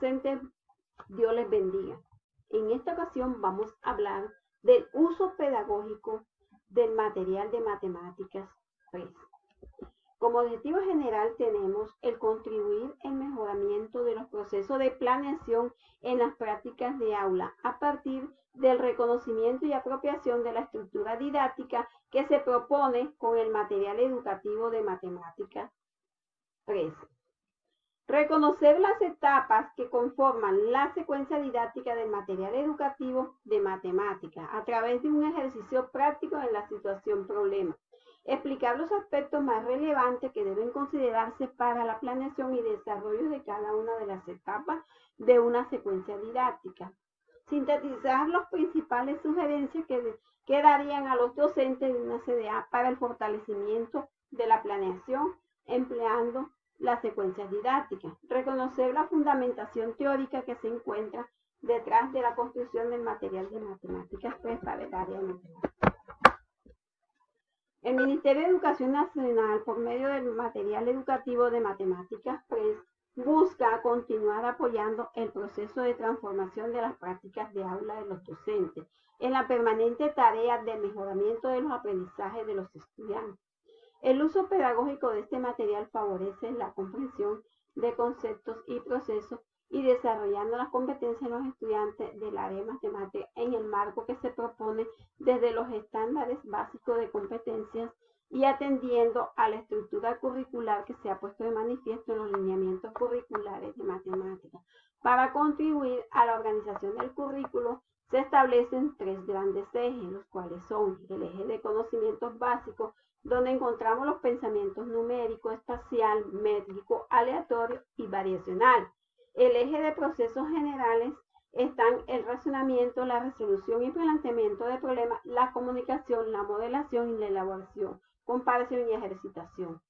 docentes, Dios les bendiga. En esta ocasión vamos a hablar del uso pedagógico del material de matemáticas PRES. Como objetivo general tenemos el contribuir al mejoramiento de los procesos de planeación en las prácticas de aula a partir del reconocimiento y apropiación de la estructura didáctica que se propone con el material educativo de matemáticas PRES. Reconocer las etapas que conforman la secuencia didáctica del material educativo de matemáticas a través de un ejercicio práctico en la situación problema. Explicar los aspectos más relevantes que deben considerarse para la planeación y desarrollo de cada una de las etapas de una secuencia didáctica. Sintetizar las principales sugerencias que darían a los docentes de una CDA para el fortalecimiento de la planeación empleando las secuencias didácticas. Reconocer la fundamentación teórica que se encuentra detrás de la construcción del material de matemáticas PRES para el área de matemáticas. El Ministerio de Educación Nacional, por medio del material educativo de matemáticas PRES, busca continuar apoyando el proceso de transformación de las prácticas de aula de los docentes en la permanente tarea de mejoramiento de los aprendizajes de los estudiantes. El uso pedagógico de este material favorece la comprensión de conceptos y procesos y desarrollando las competencias de los estudiantes del área de matemáticas en el marco que se propone desde los estándares básicos de competencias y atendiendo a la estructura curricular que se ha puesto de manifiesto en los lineamientos curriculares de matemáticas. Para contribuir a la organización del currículo se establecen tres grandes ejes, los cuales son el eje de conocimientos básicos, donde encontramos los pensamientos numérico, espacial, métrico, aleatorio y variacional. El eje de procesos generales están el razonamiento, la resolución y planteamiento de problemas, la comunicación, la modelación y la elaboración, comparación y ejercitación.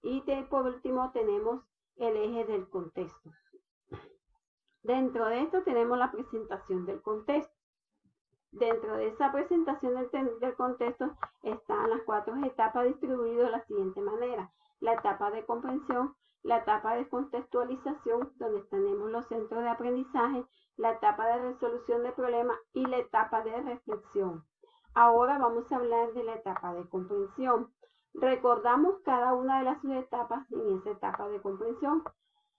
Y por último tenemos el eje del contexto. Dentro de esto tenemos la presentación del contexto. Dentro de esa presentación del contexto están las cuatro etapas distribuidas de la siguiente manera. La etapa de comprensión, la etapa de contextualización, donde tenemos los centros de aprendizaje, la etapa de resolución de problemas y la etapa de reflexión. Ahora vamos a hablar de la etapa de comprensión. Recordamos cada una de las subetapas en esa etapa de comprensión.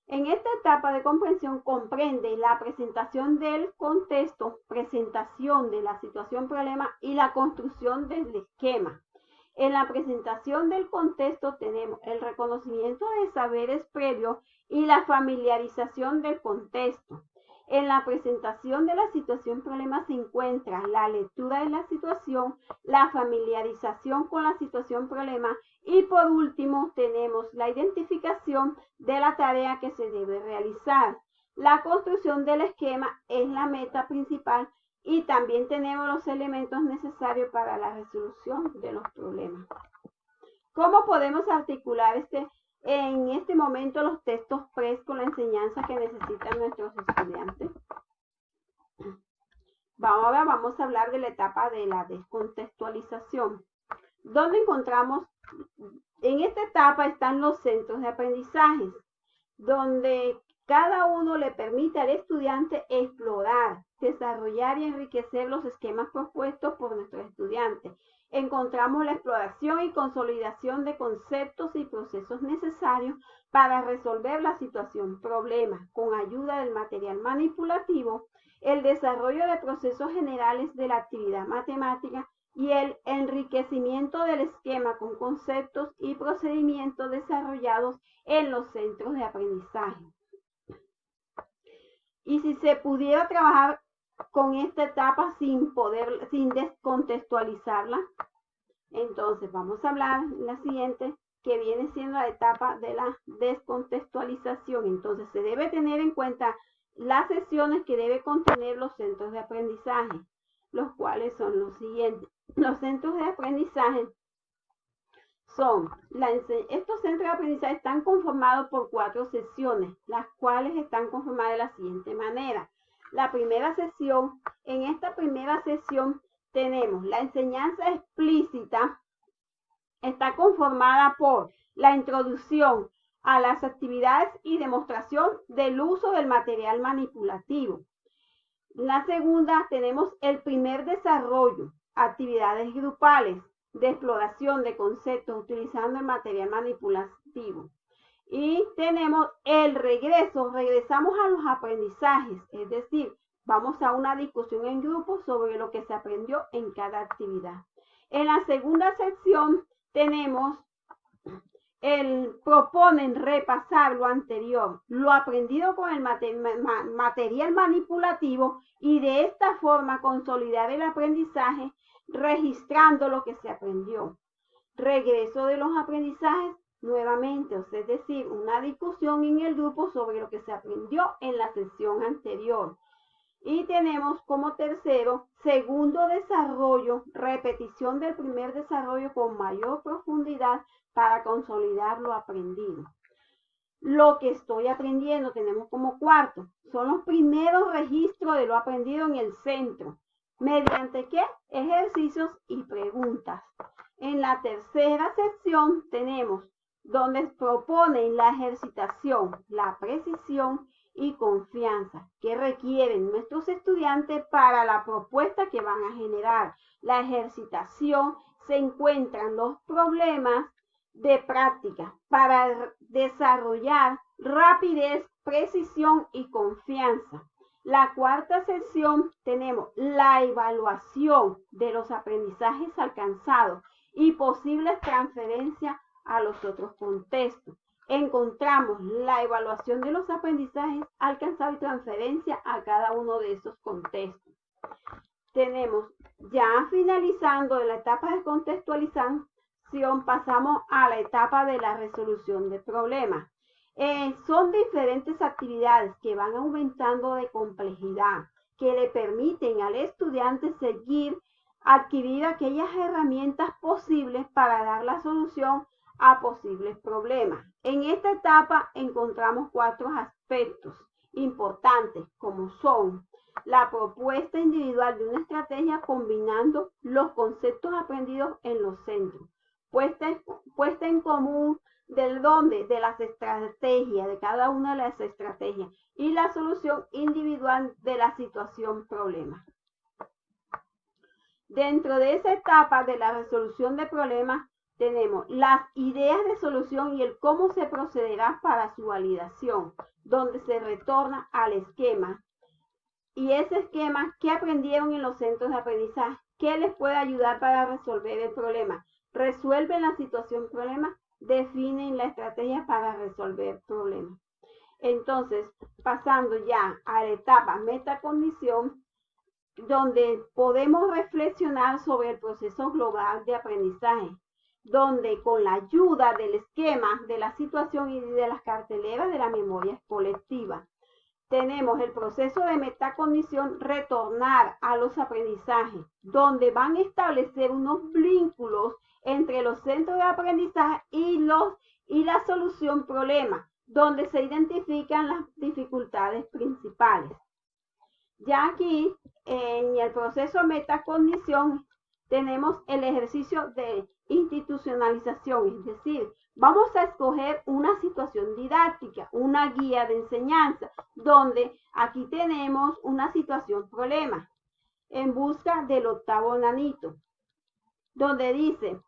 En esta etapa de comprensión comprende la presentación del contexto, presentación de la situación problema y la construcción del esquema. En la presentación del contexto tenemos el reconocimiento de saberes previos y la familiarización del contexto. En la presentación de la situación problema se encuentra la lectura de la situación, la familiarización con la situación problema y por último tenemos la identificación de la tarea que se debe realizar. La construcción del esquema es la meta principal y también tenemos los elementos necesarios para la resolución de los problemas. ¿Cómo podemos articular en este momento los textos PRES con la enseñanza que necesitan nuestros estudiantes? Ahora vamos a hablar de la etapa de la descontextualización. ¿Dónde encontramos? En esta etapa están los centros de aprendizaje, donde cada uno le permite al estudiante explorar, desarrollar y enriquecer los esquemas propuestos por nuestros estudiantes. Encontramos la exploración y consolidación de conceptos y procesos necesarios para resolver la situación problema con ayuda del material manipulativo, el desarrollo de procesos generales de la actividad matemática y el enriquecimiento del esquema con conceptos y procedimientos desarrollados en los centros de aprendizaje. Y si se pudiera trabajar con esta etapa sin descontextualizarla, entonces vamos a hablar la siguiente, que viene siendo la etapa de la descontextualización. Entonces se debe tener en cuenta las sesiones que debe contener los centros de aprendizaje, los cuales son los siguientes. Los centros de aprendizaje estos centros de aprendizaje están conformados por 4 sesiones, las cuales están conformadas de la siguiente manera. La primera sesión, en esta primera sesión tenemos la enseñanza explícita, está conformada por la introducción a las actividades y demostración del uso del material manipulativo. La segunda tenemos el primer desarrollo, actividades grupales de exploración de conceptos utilizando el material manipulativo. Y tenemos el regreso, regresamos a los aprendizajes, es decir, vamos a una discusión en grupo sobre lo que se aprendió en cada actividad. En la segunda sección tenemos proponen repasar lo anterior, lo aprendido con el material manipulativo y de esta forma consolidar el aprendizaje registrando lo que se aprendió. Regreso de los aprendizajes nuevamente, es decir, una discusión en el grupo sobre lo que se aprendió en la sesión anterior. Y tenemos como tercero, segundo desarrollo, repetición del primer desarrollo con mayor profundidad para consolidar lo aprendido. Lo que estoy aprendiendo tenemos como cuarto, son los primeros registros de lo aprendido en el centro. ¿Mediante qué? Ejercicios y preguntas. En la tercera sección tenemos donde proponen la ejercitación, la precisión y confianza que requieren nuestros estudiantes para la propuesta que van a generar. La ejercitación se encuentran los problemas de práctica para desarrollar rapidez, precisión y confianza. La cuarta sección tenemos la evaluación de los aprendizajes alcanzados y posibles transferencias a los otros contextos. Encontramos la evaluación de los aprendizajes alcanzados y transferencia a cada uno de esos contextos. Tenemos ya finalizando la etapa de contextualización, pasamos a la etapa de la resolución de problemas. Son diferentes actividades que van aumentando de complejidad, que le permiten al estudiante adquirir aquellas herramientas posibles para dar la solución a posibles problemas. En esta etapa encontramos 4 aspectos importantes, como son la propuesta individual de una estrategia combinando los conceptos aprendidos en los centros, puesta en común de las estrategias, de cada una de las estrategias, y la solución individual de la situación problema. Dentro de esa etapa de la resolución de problemas tenemos las ideas de solución y el cómo se procederá para su validación, donde se retorna al esquema. Y ese esquema, ¿qué aprendieron en los centros de aprendizaje? ¿Qué les puede ayudar para resolver el problema? Resuelven la situación problema, definen la estrategia para resolver problemas. Entonces, pasando ya a la etapa metacognición, donde podemos reflexionar sobre el proceso global de aprendizaje, donde con la ayuda del esquema, de la situación y de las carteleras de la memoria colectiva, tenemos el proceso de metacognición, retornar a los aprendizajes, donde van a establecer unos vínculos entre los centros de aprendizaje y la solución problema, donde se identifican las dificultades principales. Ya aquí, en el proceso de metacognición, tenemos el ejercicio de institucionalización, es decir, vamos a escoger una situación didáctica, una guía de enseñanza, donde aquí tenemos una situación problema, en busca del octavo nanito, donde dice,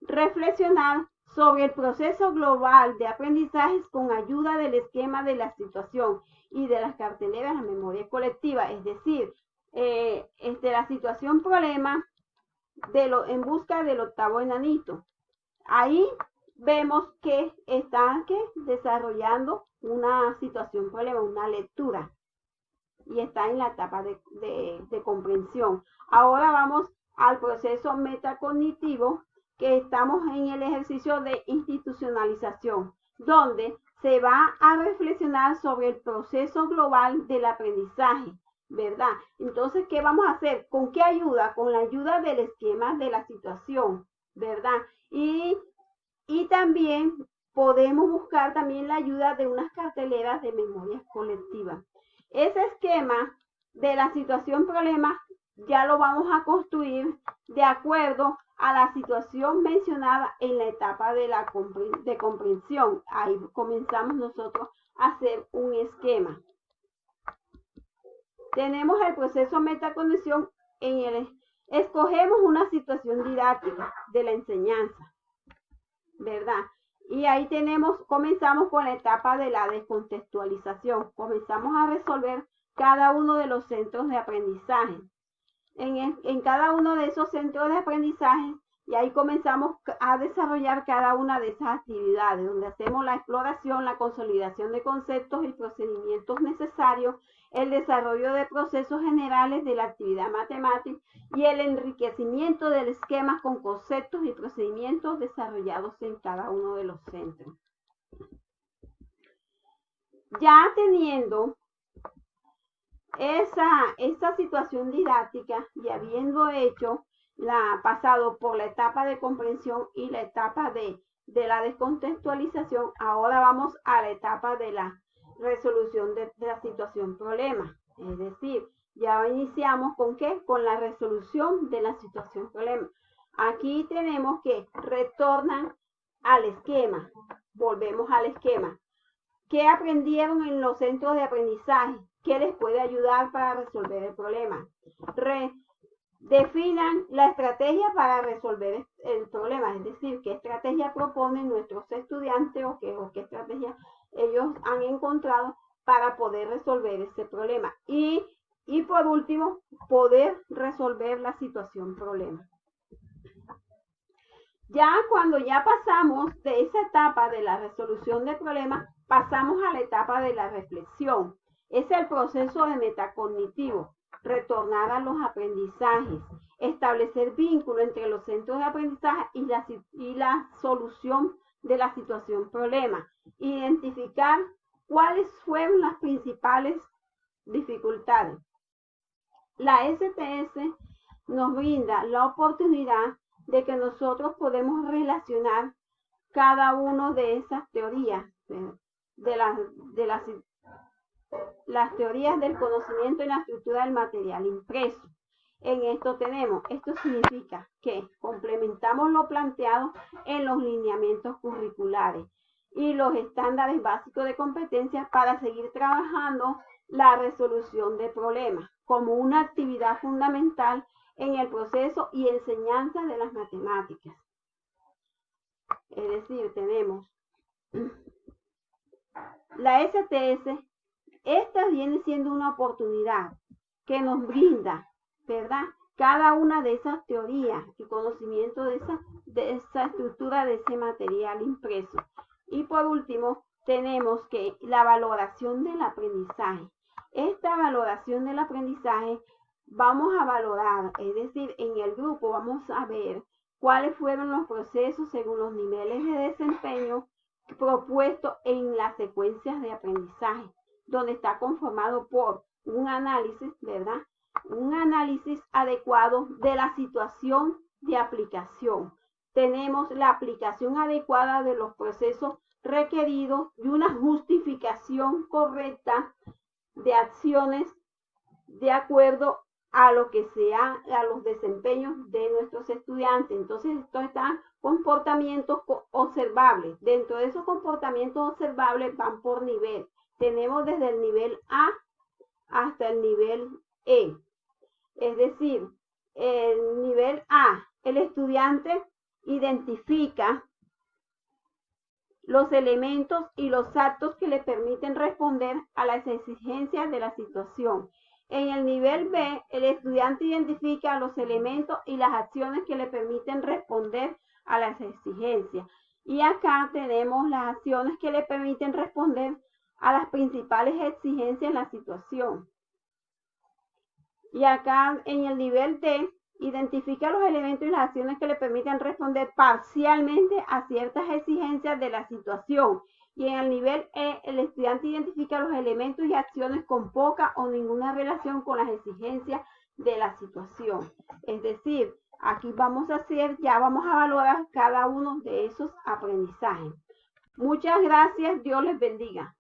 reflexionar sobre el proceso global de aprendizajes con ayuda del esquema de la situación y de las carteleras de memoria colectiva, es decir, la situación problema en busca del octavo enanito. Ahí vemos que están desarrollando una situación problema, una lectura, y está en la etapa de comprensión. Ahora vamos al proceso metacognitivo, que estamos en el ejercicio de institucionalización, donde se va a reflexionar sobre el proceso global del aprendizaje, ¿verdad? Entonces, ¿qué vamos a hacer? ¿Con qué ayuda? Con la ayuda del esquema de la situación, ¿verdad? Y también podemos buscar también la ayuda de unas carteleras de memoria colectiva. Ese esquema de la situación problema ya lo vamos a construir de acuerdo a la situación mencionada en la etapa de comprensión. Ahí comenzamos nosotros a hacer un esquema. Tenemos el proceso metacognición escogemos una situación didáctica de la enseñanza, ¿verdad? Y ahí comenzamos con la etapa de la descontextualización. Comenzamos a resolver cada uno de los centros de aprendizaje. En cada uno de esos centros de aprendizaje, y ahí comenzamos a desarrollar cada una de esas actividades, donde hacemos la exploración, la consolidación de conceptos y procedimientos necesarios, el desarrollo de procesos generales de la actividad matemática y el enriquecimiento del esquema con conceptos y procedimientos desarrollados en cada uno de los centros. Ya teniendo esa situación didáctica y habiendo pasado por la etapa de comprensión y la etapa de la descontextualización, ahora vamos a la etapa de la resolución de la situación problema. Es decir, ya iniciamos ¿con qué? Con la resolución de la situación problema. Aquí tenemos que retornan al esquema. Volvemos al esquema. ¿Qué aprendieron en los centros de aprendizaje? ¿Qué les puede ayudar para resolver el problema? Definan la estrategia para resolver el problema, es decir, qué estrategia proponen nuestros estudiantes o qué estrategia ellos han encontrado para poder resolver ese problema. Y por último, poder resolver la situación problema. Ya cuando ya pasamos de esa etapa de la resolución del problema, pasamos a la etapa de la reflexión. Es el proceso de metacognitivo, retornar a los aprendizajes, establecer vínculo entre los centros de aprendizaje y la solución de la situación problema, identificar cuáles fueron las principales dificultades. La STS nos brinda la oportunidad de que nosotros podemos relacionar cada una de esas teorías, las teorías del conocimiento y la estructura del material impreso. Esto significa que complementamos lo planteado en los lineamientos curriculares y los estándares básicos de competencia para seguir trabajando la resolución de problemas como una actividad fundamental en el proceso y enseñanza de las matemáticas. Es decir, tenemos la STS. Esta viene siendo una oportunidad que nos brinda, ¿verdad? Cada una de esas teorías y conocimiento de esa estructura de ese material impreso. Y por último, tenemos que la valoración del aprendizaje. Esta valoración del aprendizaje vamos a valorar, es decir, en el grupo vamos a ver cuáles fueron los procesos según los niveles de desempeño propuestos en las secuencias de aprendizaje, donde está conformado por un análisis, ¿verdad? Un análisis adecuado de la situación de aplicación. Tenemos la aplicación adecuada de los procesos requeridos y una justificación correcta de acciones de acuerdo a lo que sea, a los desempeños de nuestros estudiantes. Entonces, estos están comportamientos observables. Dentro de esos comportamientos observables van por nivel. Tenemos desde el nivel A hasta el nivel E. Es decir, el nivel A, el estudiante identifica los elementos y los actos que le permiten responder a las exigencias de la situación. En el nivel B, el estudiante identifica los elementos y las acciones que le permiten responder a las exigencias. Y acá tenemos las acciones que le permiten responder a las principales exigencias de la situación. Y acá en el nivel D, identifica los elementos y las acciones que le permiten responder parcialmente a ciertas exigencias de la situación. Y en el nivel E, el estudiante identifica los elementos y acciones con poca o ninguna relación con las exigencias de la situación. Es decir, aquí vamos a valorar cada uno de esos aprendizajes. Muchas gracias, Dios les bendiga.